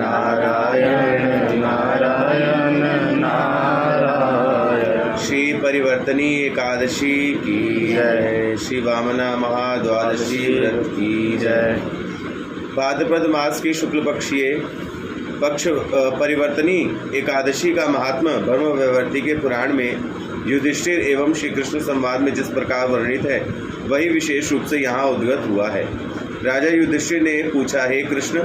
नारायण नारायण नारायण। श्री परिवर्तनी एकादशी की जय। श्री वामना महाद्वादशी व्रत की जय। भाद्रपद मास की शुक्ल पक्ष परिवर्तनी एकादशी का महात्मा ब्रह्मवैवर्ती के पुराण में युधिष्ठिर एवं श्री कृष्ण संवाद में जिस प्रकार वर्णित है वही विशेष रूप से यहाँ उद्गत हुआ है। राजा युधिष्ठिर ने पूछा, हे कृष्ण,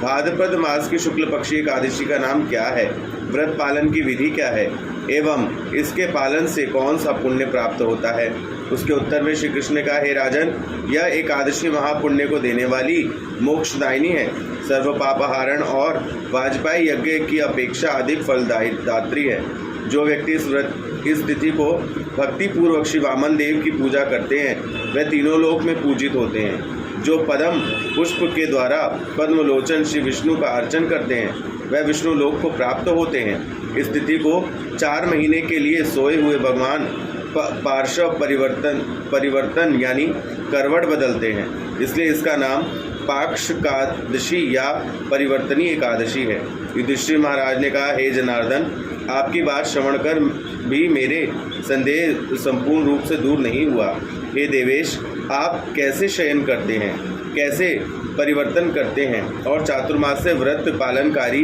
भाद्रपद मास की शुक्ल पक्षी एकादशी का नाम क्या है? व्रत पालन की विधि क्या है एवं इसके पालन से कौन सा पुण्य प्राप्त होता है? उसके उत्तर में श्री कृष्ण ने कहा, हे राजन, यह एकादशी महापुण्य को देने वाली मोक्षदायिनी है, सर्व पापहारण और वाजपेयी यज्ञ की अपेक्षा अधिक फलदात्री है। जो व्यक्ति इस तिथि को भक्ति पूर्वक श्री वामन देव की पूजा करते हैं वह तीनों लोक में पूजित होते हैं। जो पद्म पुष्प के द्वारा पद्मलोचन श्री विष्णु का अर्चन करते हैं वह विष्णु लोक को प्राप्त होते हैं। इस तिथि को 4 महीने के लिए सोए हुए भगवान पार्श्व परिवर्तन यानी करवट बदलते हैं, इसलिए इसका नाम पाक्षकादशी या परिवर्तनी एकादशी है। युधिष्ठिर महाराज ने कहा, हे जनार्दन, आपकी बात श्रवण कर भी मेरे संदेह संपूर्ण रूप से दूर नहीं हुआ। हे देवेश, आप कैसे शयन करते हैं, कैसे परिवर्तन करते हैं और चातुर्मास से व्रत पालनकारी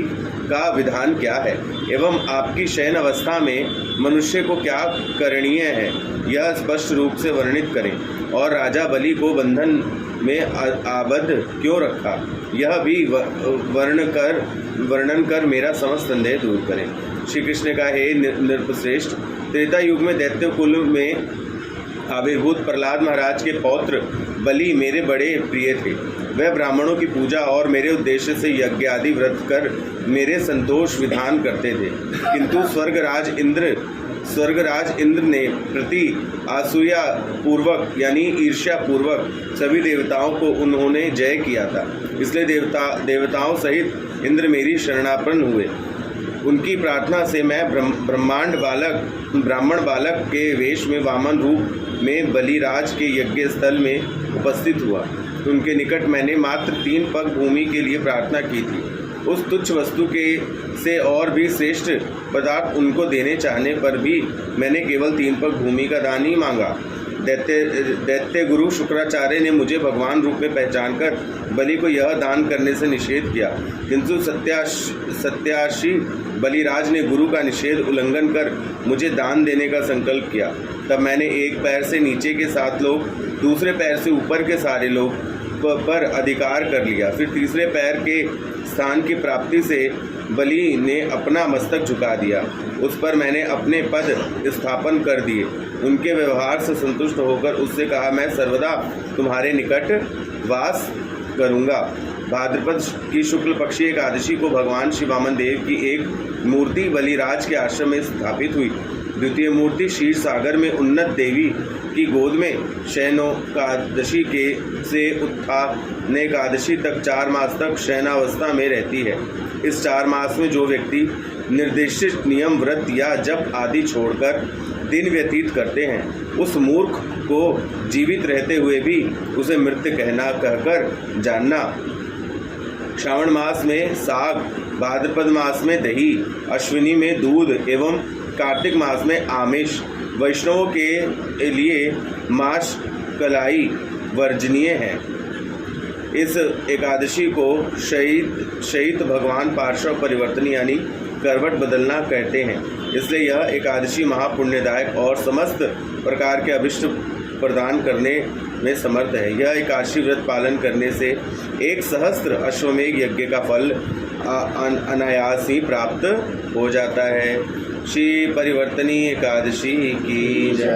का विधान क्या है एवं आपकी शयन अवस्था में मनुष्य को क्या करणीय है, यह स्पष्ट रूप से वर्णित करें। और राजा बलि को बंधन में आबद्ध क्यों रखा, यह भी वर्णन कर मेरा समस्त संदेह दूर करें। श्री कृष्ण ने कहा, हे नृपश्रेष्ठ, त्रेता युग में दैत्य कुल में आविर्भूत प्रहलाद महाराज के पौत्र बलि मेरे बड़े प्रिय थे। वह ब्राह्मणों की पूजा और मेरे उद्देश्य से यज्ञ आदि व्रत कर मेरे संतोष विधान करते थे, किंतु स्वर्गराज इंद्र ने प्रति आसूया पूर्वक यानी ईर्ष्या पूर्वक सभी देवताओं को उन्होंने जय किया था। इसलिए देवताओं सहित इंद्र मेरी शरणापन्न हुए। उनकी प्रार्थना से मैं ब्राह्मण बालक के वेश में वामन रूप में बलिराज के यज्ञ स्थल में उपस्थित हुआ। उनके निकट मैंने मात्र 3 पग भूमि के लिए प्रार्थना की थी। उस तुच्छ वस्तु से और भी श्रेष्ठ पदार्थ उनको देने चाहने पर भी मैंने केवल 3 पग भूमि का दान ही मांगा। दैत्य गुरु शुक्राचार्य ने मुझे भगवान रूप में पहचानकर बलि को यह दान करने से निषेध किया, किंतु सत्याशी बलिराज ने गुरु का निषेध उल्लंघन कर मुझे दान देने का संकल्प किया। तब मैंने एक पैर से नीचे के 7 लोग, दूसरे पैर से ऊपर के सारे लोग पर अधिकार कर लिया। फिर तीसरे पैर के स्थान की प्राप्ति से बलि ने अपना मस्तक झुका दिया। उस पर मैंने अपने पद स्थापन कर दिए। उनके व्यवहार से संतुष्ट होकर उससे कहा, मैं सर्वदा तुम्हारे निकट वास करूँगा। भाद्रपद की शुक्ल पक्षी एकादशी को भगवान श्री वामन देव की एक मूर्ति बलिराज के आश्रम में स्थापित हुई। द्वितीय मूर्ति क्षीर सागर में उन्नत देवी की गोद में शयनोकादशी से उत्थान एकादशी तक 4 मास तक शयनावस्था में रहती है। इस 4 मास में जो व्यक्ति निर्दिष्ट नियम व्रत या जप आदि छोड़कर दिन व्यतीत करते हैं, उस मूर्ख को जीवित रहते हुए भी उसे मृत कहकर जानना। श्रावण मास में साग, भाद्रपद मास में दही, अश्विनी में दूध एवं कार्तिक मास में आमिष, वैष्णवों के लिए मांस कलाई वर्जनीय है। इस एकादशी को शहीद भगवान पार्श्व परिवर्तन यानी करवट बदलना कहते हैं। इसलिए यह एकादशी महापुण्यदायक और समस्त प्रकार के अभिष्ट प्रदान करने में समर्थ है। यह एकादशी व्रत पालन करने से 1 सहस्त्र अश्वमेघ यज्ञ का फल अनायास ही प्राप्त हो जाता है। श्री परिवर्तनी एकादशी की जय।